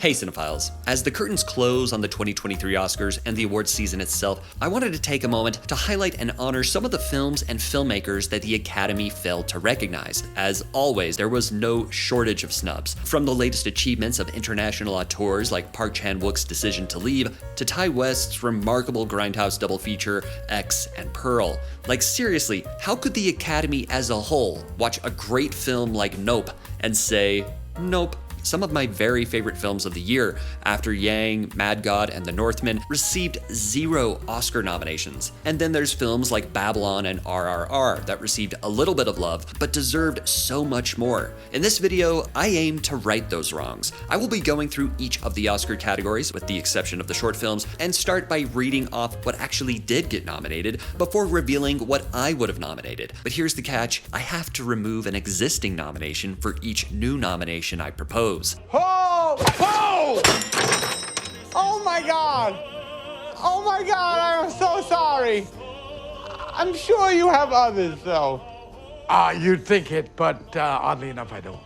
Hey cinephiles, as the curtains close on the 2023 Oscars and the awards season itself, I wanted to take a moment to highlight and honor some of the films and filmmakers that the Academy failed to recognize. As always, there was no shortage of snubs, from the latest achievements of international auteurs like Park Chan-wook's decision to leave, to Ty West's remarkable grindhouse double feature, X and Pearl. Like seriously, how could the Academy as a whole watch a great film like Nope and say, nope? Some of my very favorite films of the year, After Yang, Mad God, and The Northman, received 0 Oscar nominations. And then there's films like Babylon and RRR that received a little bit of love, but deserved so much more. In this video, I aim to right those wrongs. I will be going through each of the Oscar categories, with the exception of the short films, and start by reading off what actually did get nominated, before revealing what I would have nominated. But here's the catch, I have to remove an existing nomination for each new nomination I propose. Oh! Oh! Oh my God! Oh my God, I am so sorry. I'm sure you have others, though. You'd think it, but oddly enough, I don't.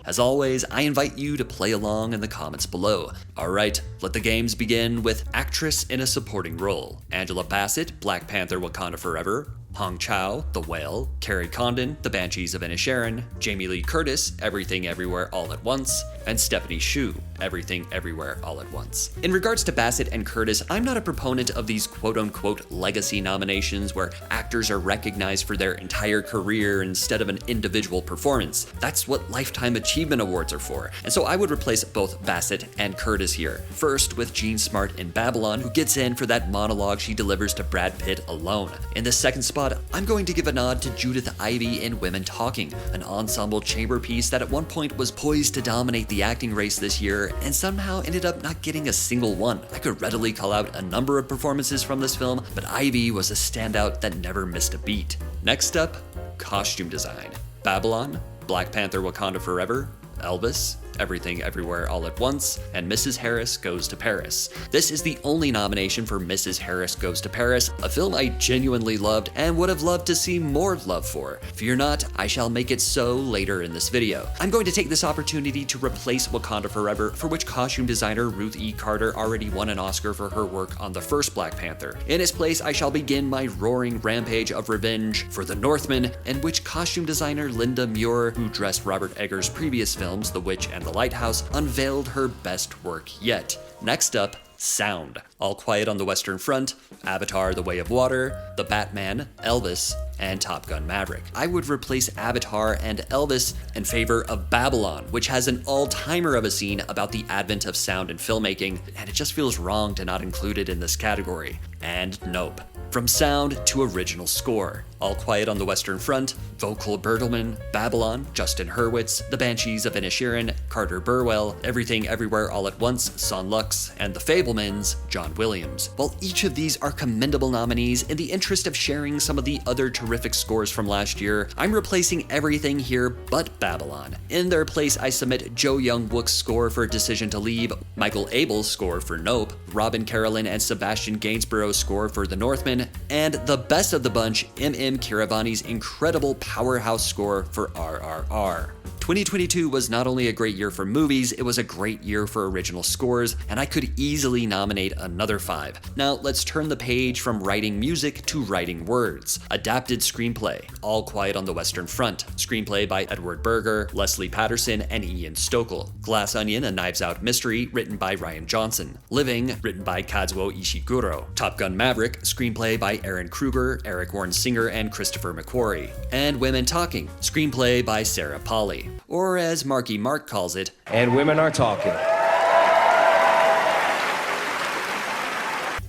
As always, I invite you to play along in the comments below. Alright, let the games begin with Actress in a Supporting Role. Angela Bassett, Black Panther Wakanda Forever. Hong Chow, The Whale, Carrie Condon, The Banshees of Inisherin, Jamie Lee Curtis, Everything Everywhere All at Once, and Stephanie Hsu, Everything Everywhere All at Once. In regards to Bassett and Curtis, I'm not a proponent of these quote-unquote legacy nominations where actors are recognized for their entire career instead of an individual performance. That's what Lifetime Achievement Awards are for, and so I would replace both Bassett and Curtis here. First with Jean Smart in Babylon, who gets in for that monologue she delivers to Brad Pitt alone. In the second spot, I'm going to give a nod to Judith Ivey in Women Talking, an ensemble chamber piece that at one point was poised to dominate the acting race this year and somehow ended up not getting a single one. I could readily call out a number of performances from this film, but Ivey was a standout that never missed a beat. Next up, costume design. Babylon, Black Panther Wakanda Forever, Elvis, Everything Everywhere All at Once, and Mrs. Harris Goes to Paris. This is the only nomination for Mrs. Harris Goes to Paris, a film I genuinely loved and would have loved to see more love for. Fear not, I shall make it so later in this video. I'm going to take this opportunity to replace Wakanda Forever, for which costume designer Ruth E. Carter already won an Oscar for her work on the first Black Panther. In its place, I shall begin my roaring rampage of revenge for The Northman, in which costume designer Linda Muir, who dressed Robert Eggers' previous films, The Witch and The Lighthouse, unveiled her best work yet. Next up, sound. All Quiet on the Western Front, Avatar: The Way of Water, The Batman, Elvis, and Top Gun: Maverick. I would replace Avatar and Elvis in favor of Babylon, which has an all-timer of a scene about the advent of sound in filmmaking, and it just feels wrong to not include it in this category. And Nope. From sound to original score. All Quiet on the Western Front, Vocal Bertelmann, Babylon, Justin Hurwitz, The Banshees of Inisherin, Carter Burwell, Everything Everywhere All at Once, Son Lux, and The Fabelmans, John Williams. While each of these are commendable nominees, in the interest of sharing some of the other terrific scores from last year, I'm replacing everything here but Babylon. In their place, I submit Jo Young-wook's score for Decision to Leave, Michael Abel's score for Nope, Robin Carolyn and Sebastian Gainsborough's score for The Northman, and the best of the bunch, M.M. Keeravani's incredible powerhouse score for RRR. 2022 was not only a great year for movies, it was a great year for original scores, and I could easily nominate another 5. Now let's turn the page from writing music to writing words. Adapted screenplay, All Quiet on the Western Front, screenplay by Edward Berger, Leslie Patterson, and Ian Stokell. Glass Onion: A Knives Out Mystery, written by Ryan Johnson. Living, written by Kazuo Ishiguro. Top Gun: Maverick, screenplay by Aaron Kruger, Eric Warren Singer, and Christopher McQuarrie. And Women Talking, screenplay by Sarah Polley. Or as Marky Mark calls it, and women are talking.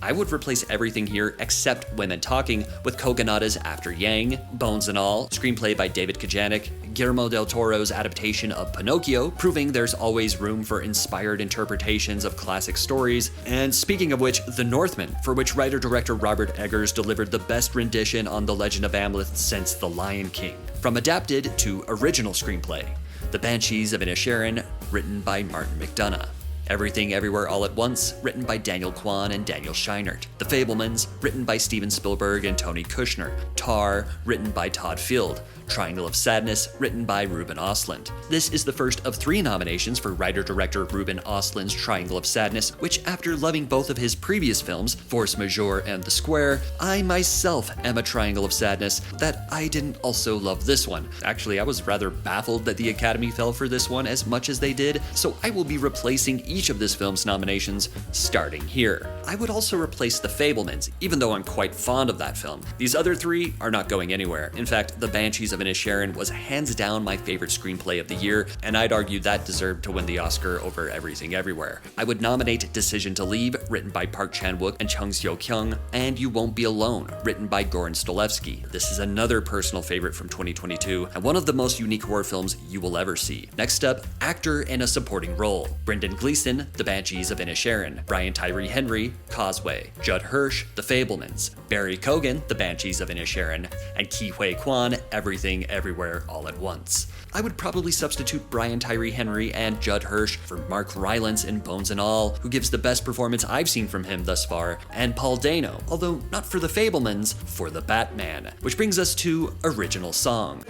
I would replace everything here except Women Talking with Kogonada's After Yang, Bones and All, screenplay by David Kajanik, Guillermo del Toro's adaptation of Pinocchio, proving there's always room for inspired interpretations of classic stories, and speaking of which, The Northman, for which writer-director Robert Eggers delivered the best rendition on The Legend of Amleth since The Lion King. From adapted to original screenplay, The Banshees of Inisherin, written by Martin McDonagh. Everything Everywhere All at Once, written by Daniel Kwan and Daniel Scheinert. The Fabelmans, written by Steven Spielberg and Tony Kushner. Tar, written by Todd Field. Triangle of Sadness, written by Ruben Östlund. This is the first of 3 nominations for writer-director Ruben Östlund's Triangle of Sadness, which, after loving both of his previous films, Force Majeure and The Square, I myself am a Triangle of Sadness that I didn't also love this one. Actually, I was rather baffled that the Academy fell for this one as much as they did, so I will be replacing each of this film's nominations, starting here. I would also replace The Fabelmans, even though I'm quite fond of that film. These other 3 are not going anywhere. In fact, The Banshees of Inisherin was hands down my favorite screenplay of the year, and I'd argue that deserved to win the Oscar over Everything Everywhere. I would nominate Decision to Leave, written by Park Chan-wook and Chung Seo-kyung, and You Won't Be Alone, written by Goran Stolevsky. This is another personal favorite from 2022, and one of the most unique horror films you will ever see. Next up, Actor in a Supporting Role. Brendan Gleeson, The Banshees of Inisherin. Brian Tyree Henry, Causeway. Judd Hirsch, The Fabelmans. Barry Kogan, The Banshees of Inisherin. And Ki Hui Kwan, Everything Everywhere All at Once. I would probably substitute Brian Tyree Henry and Judd Hirsch for Mark Rylance in Bones and All, who gives the best performance I've seen from him thus far, and Paul Dano, although not for The Fabelmans, for The Batman. Which brings us to Original Song.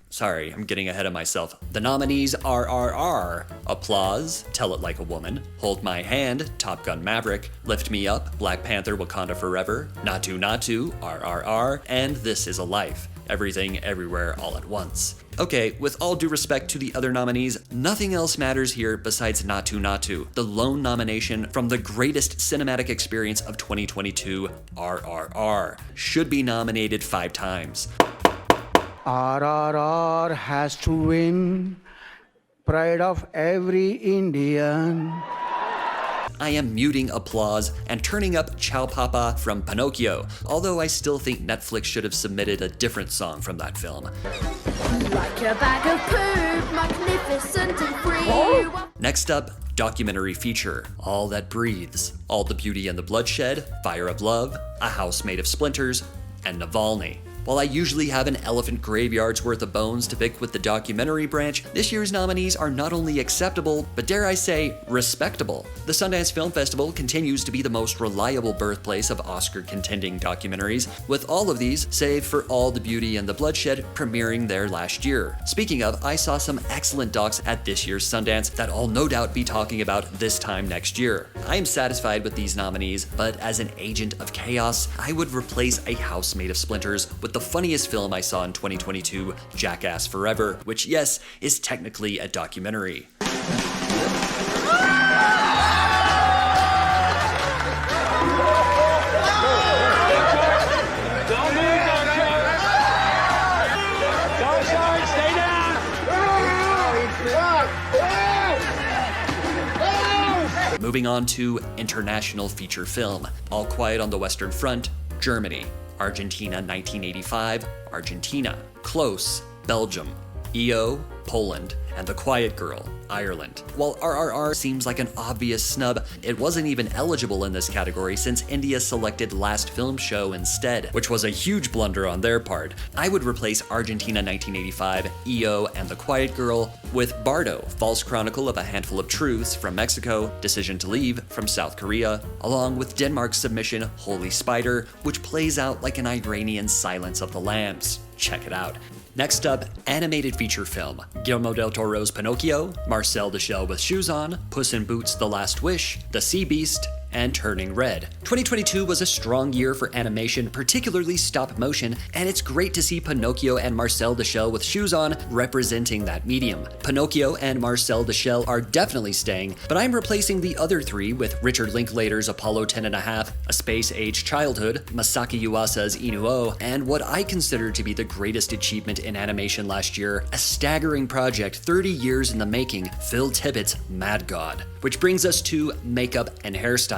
Sorry, I'm getting ahead of myself. The nominees are Applause, Tell It Like a Woman, Hold My Hand, Top Gun Maverick, Lift Me Up, Black Panther Wakanda Forever, Natu Natu, RRR, and This Is a Life, Everything Everywhere All at Once. Okay, with all due respect to the other nominees, nothing else matters here besides Natu Natu, the lone nomination from the greatest cinematic experience of 2022, RRR. Should be nominated 5 times. RRR has to win, pride of every Indian. I am muting Applause and turning up Ciao Papa from Pinocchio, although I still think Netflix should have submitted a different song from that film. Like a bag of poop, magnificent and free. Next up, documentary feature, All That Breathes, All the Beauty and the Bloodshed, Fire of Love, A House Made of Splinters, and Navalny. While I usually have an elephant graveyard's worth of bones to pick with the documentary branch, this year's nominees are not only acceptable, but dare I say, respectable. The Sundance Film Festival continues to be the most reliable birthplace of Oscar-contending documentaries, with all of these, save for All the Beauty and the Bloodshed, premiering there last year. Speaking of, I saw some excellent docs at this year's Sundance that I'll no doubt be talking about this time next year. I am satisfied with these nominees, but as an agent of chaos, I would replace A House Made of Splinters with the funniest film I saw in 2022, Jackass Forever, which, yes, is technically a documentary. Moving on to international feature film, All Quiet on the Western Front, Germany. Argentina 1985, Argentina. Close, Belgium. EO, Poland. And The Quiet Girl, Ireland. While RRR seems like an obvious snub, it wasn't even eligible in this category since India selected Last Film Show instead, which was a huge blunder on their part. I would replace Argentina 1985, EO, and The Quiet Girl with Bardo, False Chronicle of a Handful of Truths from Mexico, Decision to Leave from South Korea, along with Denmark's submission Holy Spider, which plays out like an Iranian Silence of the Lambs. Check it out. Next up, animated feature film. Guillermo del Toro's Pinocchio, Marcel Duchamp with Shoes On, Puss in Boots' The Last Wish, The Sea Beast, and Turning Red. 2022 was a strong year for animation, particularly stop motion, and it's great to see Pinocchio and Marcel Duchamp with Shoes On representing that medium. Pinocchio and Marcel Duchamp are definitely staying, but I'm replacing the other 3 with Richard Linklater's Apollo 10.5, A Space-Age Childhood, Masaki Yuasa's Inuo, and what I consider to be the greatest achievement in animation last year, a staggering project 30 years in the making, Phil Tippett's Mad God. Which brings us to makeup and hairstyling.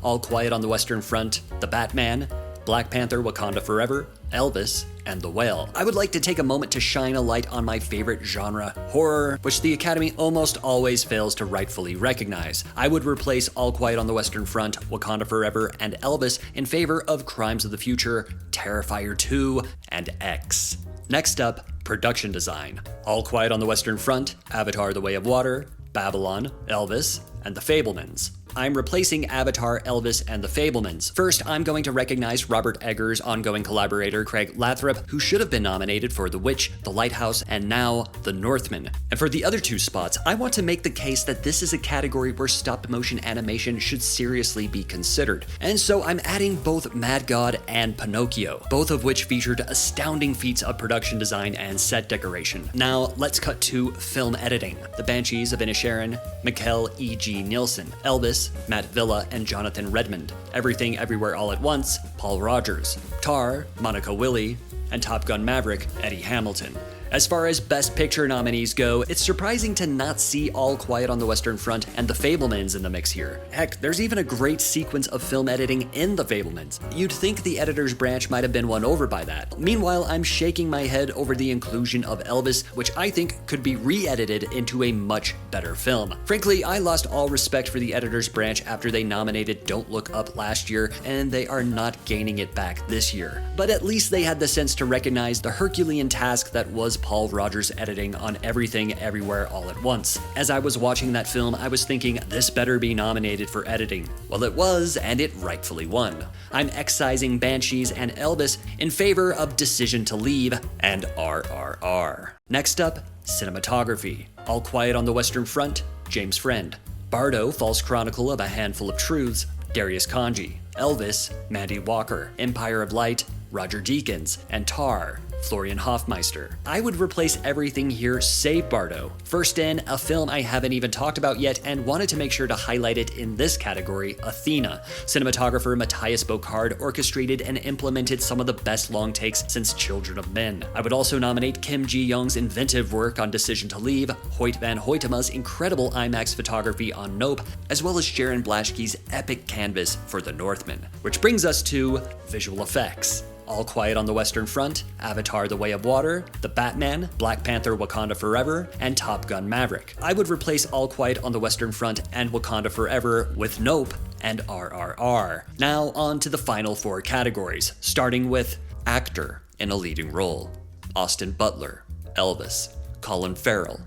All Quiet on the Western Front, The Batman, Black Panther Wakanda Forever, Elvis, and The Whale. I would like to take a moment to shine a light on my favorite genre, horror, which the Academy almost always fails to rightfully recognize. I would replace All Quiet on the Western Front, Wakanda Forever, and Elvis in favor of Crimes of the Future, Terrifier 2, and X. Next up, Production Design. All Quiet on the Western Front, Avatar: The Way of Water, Babylon, Elvis, and The Fabelmans. I'm replacing Avatar, Elvis, and The Fabelmans. First, I'm going to recognize Robert Eggers' ongoing collaborator Craig Lathrop, who should have been nominated for The Witch, The Lighthouse, and now The Northman. And for the other two spots, I want to make the case that this is a category where stop-motion animation should seriously be considered. And so I'm adding both Mad God and Pinocchio, both of which featured astounding feats of production design and set decoration. Now, let's cut to film editing. The Banshees of Inisherin, Mikkel E.G. Nielsen, Elvis, Matt Villa, and Jonathan Redmond. Everything Everywhere All at Once, Paul Rogers. Tar, Monica Willie, and Top Gun Maverick, Eddie Hamilton. As far as Best Picture nominees go, it's surprising to not see All Quiet on the Western Front and The Fabelmans in the mix here. Heck, there's even a great sequence of film editing in The Fabelmans. You'd think the editor's branch might have been won over by that. Meanwhile, I'm shaking my head over the inclusion of Elvis, which I think could be re-edited into a much better film. Frankly, I lost all respect for the editor's branch after they nominated Don't Look Up last year, and they are not gaining it back this year. But at least they had the sense to recognize the Herculean task that was Paul Rogers' editing on Everything Everywhere All at Once. As I was watching that film, I was thinking, this better be nominated for editing. Well, it was, and it rightfully won. I'm excising Banshees and Elvis in favor of Decision to Leave and RRR. Next up, cinematography. All Quiet on the Western Front, James Friend. Bardo, False Chronicle of a Handful of Truths, Darius Kanji. Elvis, Mandy Walker. Empire of Light, Roger Deakins. And Tar, Florian Hofmeister. I would replace everything here save Bardo. First in, a film I haven't even talked about yet and wanted to make sure to highlight it in this category, Athena. Cinematographer Matthias Bocard orchestrated and implemented some of the best long takes since Children of Men. I would also nominate Kim Ji-young's inventive work on Decision to Leave, Hoyt van Hoytema's incredible IMAX photography on Nope, as well as Sharon Blaschke's epic canvas for The Northman. Which brings us to visual effects. All Quiet on the Western Front, Avatar: The Way of Water, The Batman, Black Panther: Wakanda Forever, and Top Gun Maverick. I would replace All Quiet on the Western Front and Wakanda Forever with Nope and RRR. Now on to the final four categories, starting with Actor in a Leading Role. Austin Butler, Elvis, Colin Farrell,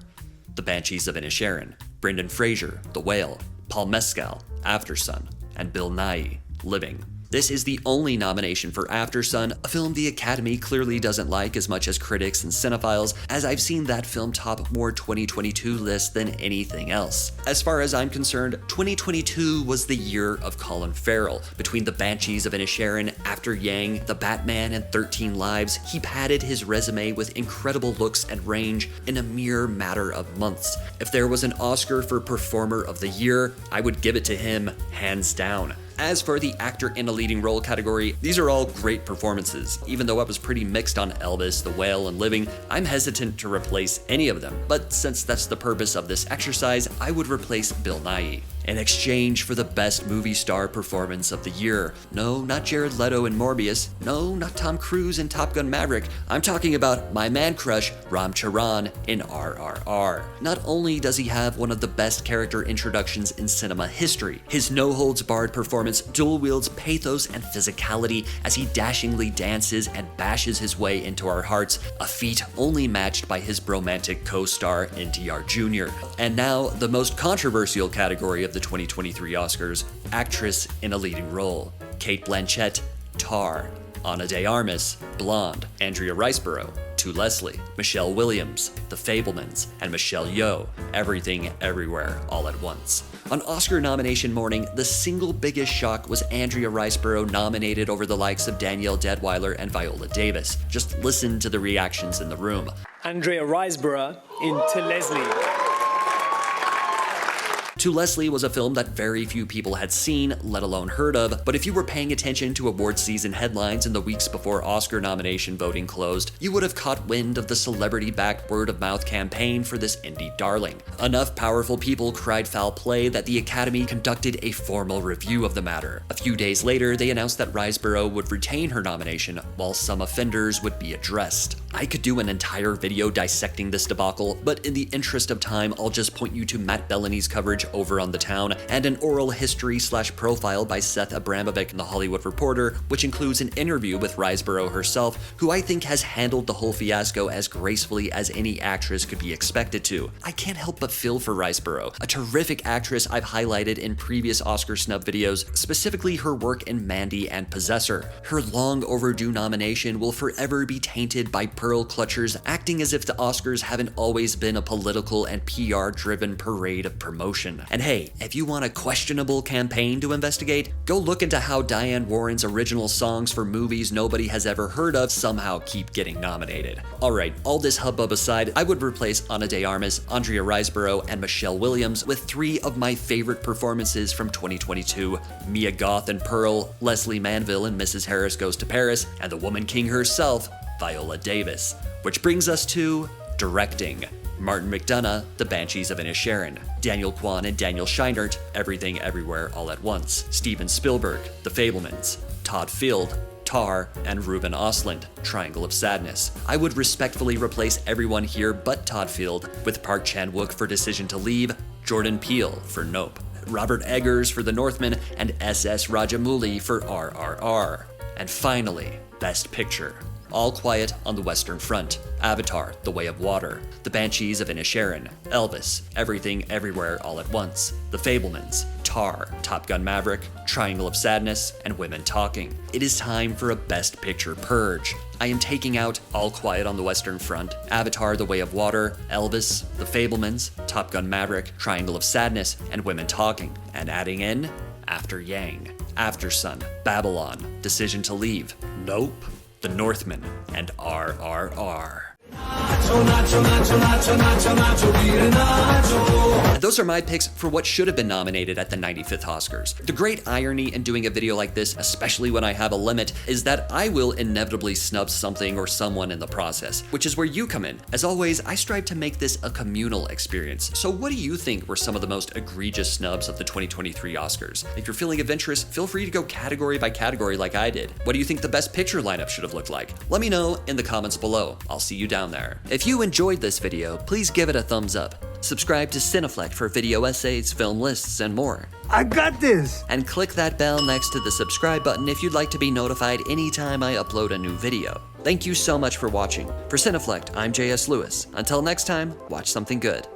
The Banshees of Inisherin, Brendan Fraser, The Whale, Paul Mescal, Aftersun, and Bill Nighy, Living. This is the only nomination for Aftersun, a film the Academy clearly doesn't like as much as critics and cinephiles, as I've seen that film top more 2022 lists than anything else. As far as I'm concerned, 2022 was the year of Colin Farrell. Between The Banshees of Inisherin, After Yang, The Batman, and 13 Lives, he padded his resume with incredible looks and range in a mere matter of months. If there was an Oscar for Performer of the Year, I would give it to him, hands down. As for the Actor in a Leading Role category, these are all great performances. Even though I was pretty mixed on Elvis, The Whale, and Living, I'm hesitant to replace any of them. But since that's the purpose of this exercise, I would replace Bill Nighy. In exchange for the Best Movie Star Performance of the Year. No, not Jared Leto in Morbius. No, not Tom Cruise in Top Gun Maverick. I'm talking about my man crush, Ram Charan in RRR. Not only does he have one of the best character introductions in cinema history, his no-holds-barred performance dual wields pathos and physicality as he dashingly dances and bashes his way into our hearts, a feat only matched by his bromantic co-star NTR Jr. And now, the most controversial category of the 2023 Oscars, Actress in a Leading Role. Cate Blanchett, Tar. Ana de Armas, Blonde. Andrea Riseborough, To Leslie. Michelle Williams, The Fabelmans. And Michelle Yeoh, Everything Everywhere All at Once. On Oscar nomination morning, the single biggest shock was Andrea Riseborough nominated over the likes of Danielle Deadwyler and Viola Davis. Just listen to the reactions in the room. Andrea Riseborough in To Leslie. To Leslie was a film that very few people had seen, let alone heard of, but if you were paying attention to awards season headlines in the weeks before Oscar nomination voting closed, you would have caught wind of the celebrity-backed word-of-mouth campaign for this indie darling. Enough powerful people cried foul play that the Academy conducted a formal review of the matter. A few days later, they announced that Riseborough would retain her nomination, while some offenders would be addressed. I could do an entire video dissecting this debacle, but in the interest of time, I'll just point you to Matt Bellany's coverage over on The Town and an oral history/profile by Seth Abramovic in The Hollywood Reporter, which includes an interview with Riseborough herself, who I think has handled the whole fiasco as gracefully as any actress could be expected to. I can't help but feel for Riseborough, a terrific actress I've highlighted in previous Oscar snub videos, specifically her work in Mandy and Possessor. Her long overdue nomination will forever be tainted by pearl clutchers acting as if the Oscars haven't always been a political and PR-driven parade of promotion. And hey, if you want a questionable campaign to investigate, go look into how Diane Warren's original songs for movies nobody has ever heard of somehow keep getting nominated. Alright, all this hubbub aside, I would replace Ana de Armas, Andrea Riseborough, and Michelle Williams with three of my favorite performances from 2022, Mia Goth and Pearl, Leslie Manville in Mrs. Harris Goes to Paris, and the Woman King herself, Viola Davis. Which brings us to directing. Martin McDonagh, The Banshees of Inisherin, Daniel Kwan and Daniel Scheinert, Everything Everywhere All at Once, Steven Spielberg, The Fablemans, Todd Field, Tar, and Ruben Östlund, Triangle of Sadness. I would respectfully replace everyone here but Todd Field with Park Chan-wook for Decision to Leave, Jordan Peele for Nope, Robert Eggers for The Northman, and S.S. Rajamouli for RRR. And finally, Best Picture. All Quiet on the Western Front, Avatar, The Way of Water, The Banshees of Inisherin, Elvis, Everything Everywhere All at Once, The Fablemans, Tar, Top Gun Maverick, Triangle of Sadness, and Women Talking. It is time for a Best Picture purge. I am taking out All Quiet on the Western Front, Avatar, The Way of Water, Elvis, The Fablemans, Top Gun Maverick, Triangle of Sadness, and Women Talking, and adding in After Yang, After Sun, Babylon, Decision to Leave, Nope, The Northman, and RRR. And those are my picks for what should have been nominated at the 95th Oscars. The great irony in doing a video like this, especially when I have a limit, is that I will inevitably snub something or someone in the process, which is where you come in. As always, I strive to make this a communal experience. So what do you think were some of the most egregious snubs of the 2023 Oscars? If you're feeling adventurous, feel free to go category by category like I did. What do you think the Best Picture lineup should have looked like? Let me know in the comments below. I'll see you down there. If you enjoyed this video, please give it a thumbs up. Subscribe to Cineflect for video essays, film lists, and more. I got this! And click that bell next to the subscribe button if you'd like to be notified anytime I upload a new video. Thank you so much for watching. For Cineflect, I'm JS Lewis. Until next time, watch something good.